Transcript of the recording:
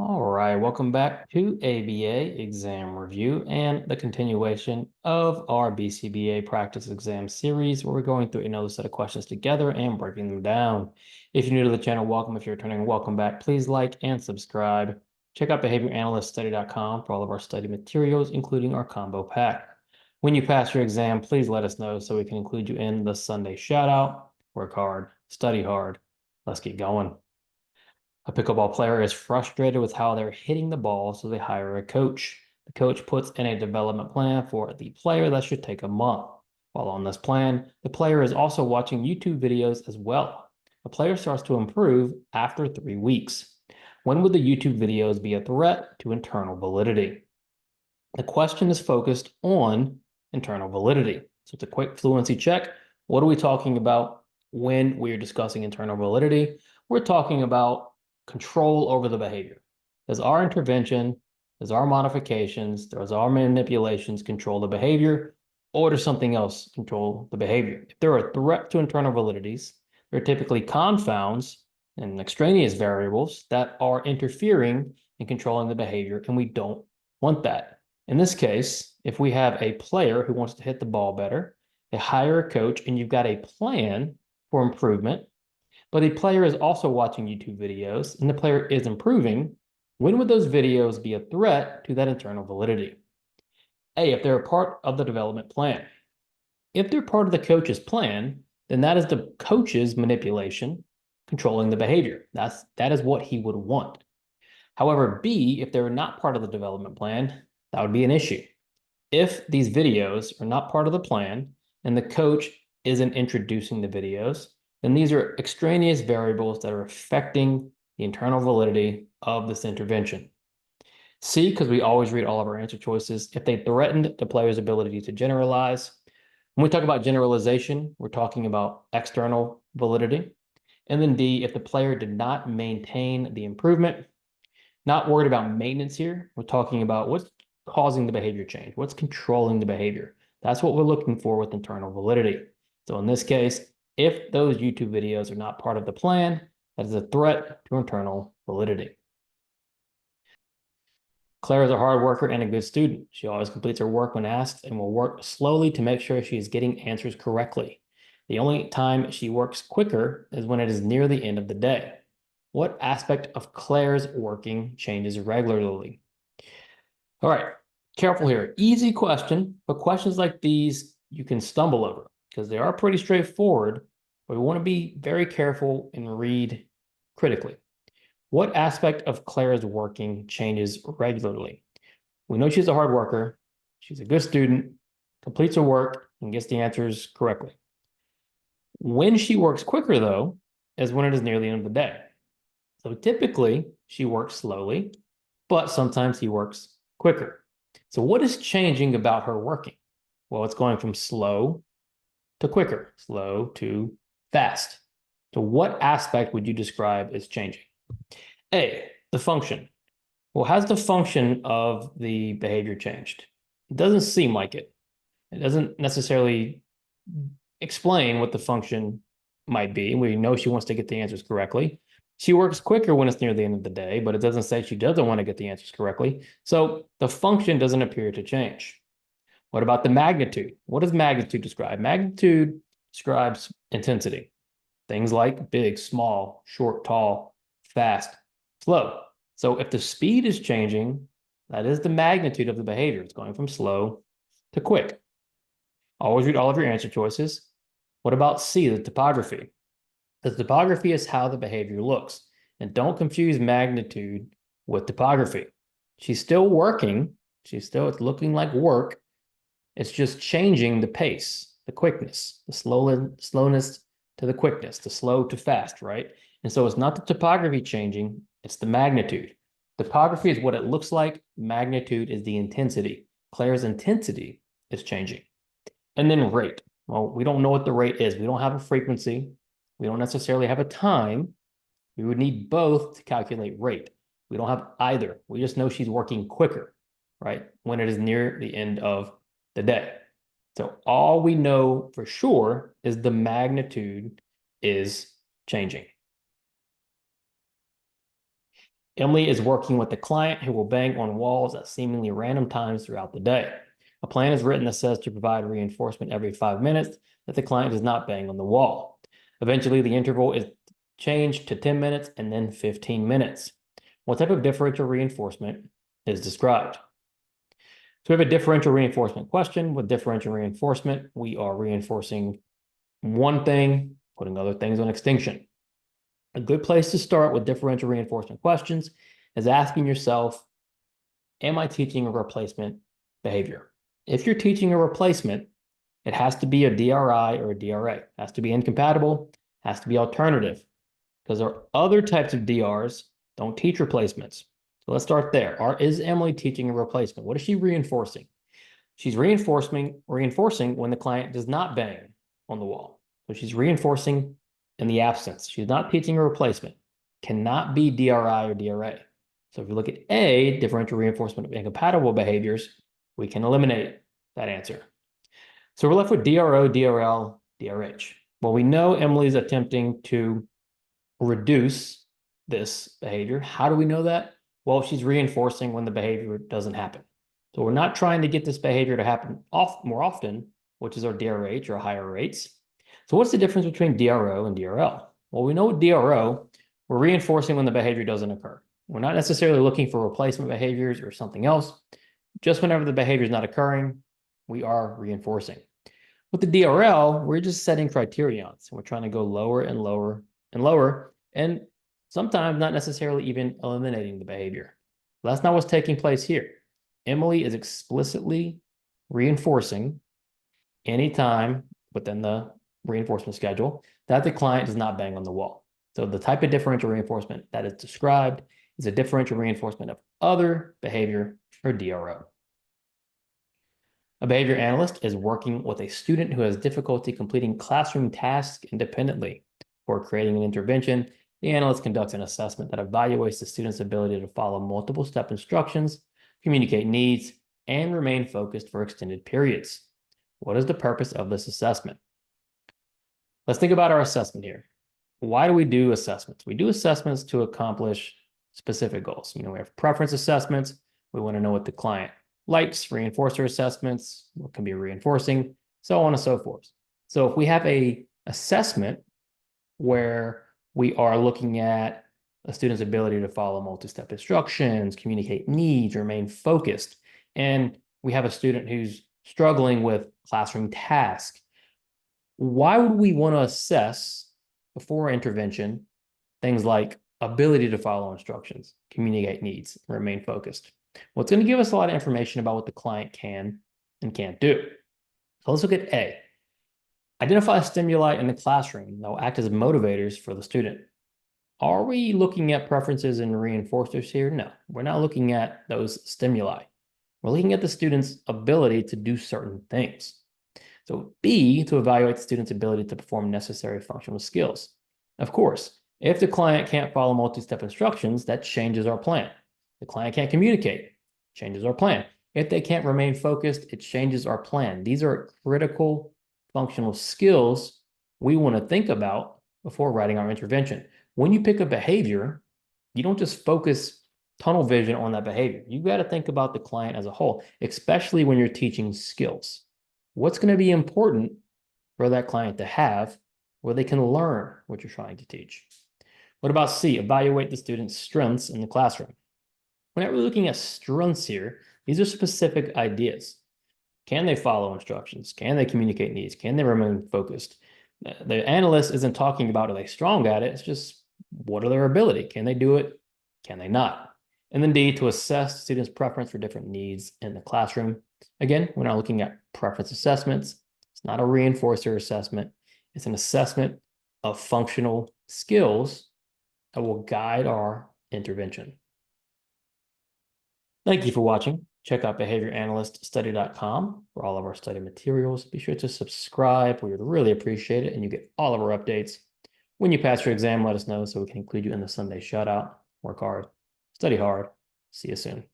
All right, welcome back to ABA exam review and the continuation of our BCBA practice exam series, where we're going through another set of questions together and breaking them down. If you're new to the channel, welcome. If you're returning, welcome back. Please like and subscribe. Check out behavioranalyststudy.com for all of our study materials, including our combo pack. When you pass your exam, please let us know so we can include you in the Sunday shout out. Work hard, study hard. Let's get going. A pickleball player is frustrated with how they're hitting the ball, so they hire a coach. The coach puts in a development plan for the player that should take a month. While on this plan, the player is also watching YouTube videos as well. The player starts to improve after 3 weeks. When would the YouTube videos be a threat to internal validity? The question is focused on internal validity. So it's a quick fluency check. What are we talking about when we're discussing internal validity? We're talking about control over the behavior. Does our intervention, does our modifications, does our manipulations control the behavior, or does something else control the behavior? If there are a threat to internal validities, there are typically confounds and extraneous variables that are interfering in controlling the behavior, and we don't want that. In this case, if we have a player who wants to hit the ball better, they hire a coach, and you've got a plan for improvement, but the player is also watching YouTube videos and the player is improving, when would those videos be a threat to that internal validity? A, if they're a part of the development plan. If they're part of the coach's plan, then that is the coach's manipulation controlling the behavior. That is what he would want. However, B, if they're not part of the development plan, that would be an issue. If these videos are not part of the plan and the coach isn't introducing the videos, then these are extraneous variables that are affecting the internal validity of this intervention. C, because we always read all of our answer choices, if they threatened the player's ability to generalize. When we talk about generalization, we're talking about external validity. And then D, if the player did not maintain the improvement. Not worried about maintenance here. We're talking about what's causing the behavior change, what's controlling the behavior. That's what we're looking for with internal validity. So in this case, if those YouTube videos are not part of the plan, that is a threat to internal validity. Claire is a hard worker and a good student. She always completes her work when asked and will work slowly to make sure she is getting answers correctly. The only time she works quicker is when it is near the end of the day. What aspect of Claire's working changes regularly? All right, careful here. Easy question, but questions like these you can stumble over because they are pretty straightforward, but we want to be very careful and read critically. What aspect of Claire's working changes regularly? We know she's a hard worker. She's a good student, completes her work, and gets the answers correctly. When she works quicker, though, is when it is near the end of the day. So typically, she works slowly, but sometimes he works quicker. So what is changing about her working? Well, it's going from slow to quicker, slow to fast. So what aspect would you describe as changing? A, the function. Well, has the function of the behavior changed? It doesn't seem like it. It doesn't necessarily explain what the function might be. We know she wants to get the answers correctly. She works quicker when it's near the end of the day, but it doesn't say she doesn't want to get the answers correctly. So the function doesn't appear to change. What about the magnitude? What does magnitude describe? Magnitude describes intensity. Things like big, small, short, tall, fast, slow. So if the speed is changing, that is the magnitude of the behavior. It's going from slow to quick. Always read all of your answer choices. What about C, the topography? The topography is how the behavior looks. And don't confuse magnitude with topography. She's still working. It's looking like work. It's just changing the pace, the quickness, the slowness to the quickness, the slow to fast, right? And so it's not the topography changing, it's the magnitude. Topography is what it looks like. Magnitude is the intensity. Claire's intensity is changing. And then rate. Well, we don't know what the rate is. We don't have a frequency. We don't necessarily have a time. We would need both to calculate rate. We don't have either. We just know she's working quicker, right? When it is near the end of the day. So all we know for sure is the magnitude is changing. Emily is working with a client who will bang on walls at seemingly random times throughout the day. A plan is written that says to provide reinforcement every 5 minutes that the client does not bang on the wall. Eventually, the interval is changed to 10 minutes and then 15 minutes. What type of differential reinforcement is described? So we have a differential reinforcement question. With differential reinforcement, we are reinforcing one thing, putting other things on extinction. A good place to start with differential reinforcement questions is asking yourself, am I teaching a replacement behavior? If you're teaching a replacement, it has to be a DRI or a DRA. It has to be incompatible, has to be alternative, because there are other types of DRs don't teach replacements. So let's start there. Is Emily teaching a replacement? What is she reinforcing? She's reinforcing when the client does not bang on the wall. So she's reinforcing in the absence. She's not teaching a replacement. Cannot be DRI or DRA. So if you look at A, differential reinforcement of incompatible behaviors, we can eliminate that answer. So we're left with DRO, DRL, DRH. Well, we know Emily's attempting to reduce this behavior. How do we know that? Well, she's reinforcing when the behavior doesn't happen. So we're not trying to get this behavior to happen more often, which is our DRH or higher rates. So what's the difference between DRO and DRL? Well, we know with DRO, we're reinforcing when the behavior doesn't occur. We're not necessarily looking for replacement behaviors or something else. Just whenever the behavior is not occurring, we are reinforcing. With the DRL, we're just setting criterions. We're trying to go lower and lower and lower, and sometimes not necessarily even eliminating the behavior. That's not what's taking place here. Emily is explicitly reinforcing anytime within the reinforcement schedule that the client does not bang on the wall. So the type of differential reinforcement that is described is a differential reinforcement of other behavior, or DRO. A behavior analyst is working with a student who has difficulty completing classroom tasks independently. For creating an intervention, the analyst conducts an assessment that evaluates the student's ability to follow multiple step instructions, communicate needs, and remain focused for extended periods. What is the purpose of this assessment? Let's think about our assessment here. Why do we do assessments? We do assessments to accomplish specific goals. We have preference assessments. We want to know what the client likes, reinforcer assessments, what can be reinforcing, so on and so forth. So if we have an assessment where we are looking at a student's ability to follow multi-step instructions, communicate needs, remain focused, and we have a student who's struggling with classroom tasks, why would we want to assess before intervention things like ability to follow instructions, communicate needs, remain focused? Well, it's going to give us a lot of information about what the client can and can't do. So let's look at A. Identify stimuli in the classroom that will act as motivators for the student. Are we looking at preferences and reinforcers here? No, we're not looking at those stimuli. We're looking at the student's ability to do certain things. So B, to evaluate the student's ability to perform necessary functional skills. Of course, if the client can't follow multi-step instructions, that changes our plan. The client can't communicate, changes our plan. If they can't remain focused, it changes our plan. These are critical functional skills we want to think about before writing our intervention. When you pick a behavior, you don't just focus tunnel vision on that behavior. You got to think about the client as a whole, especially when you're teaching skills. What's going to be important for that client to have where they can learn what you're trying to teach? What about C? Evaluate the student's strengths in the classroom. We're not really looking at strengths here. These are specific ideas. Can they follow instructions? Can they communicate needs? Can they remain focused? The analyst isn't talking about are they strong at it. It's just what are their ability? Can they do it? Can they not? And then D, to assess students' preference for different needs in the classroom. Again, we're not looking at preference assessments. It's not a reinforcer assessment. It's an assessment of functional skills that will guide our intervention. Thank you for watching. Check out behavioranalyststudy.com for all of our study materials. Be sure to subscribe. We would really appreciate it, and you get all of our updates. When you pass your exam, let us know so we can include you in the Sunday shutout. Work hard, study hard. See you soon.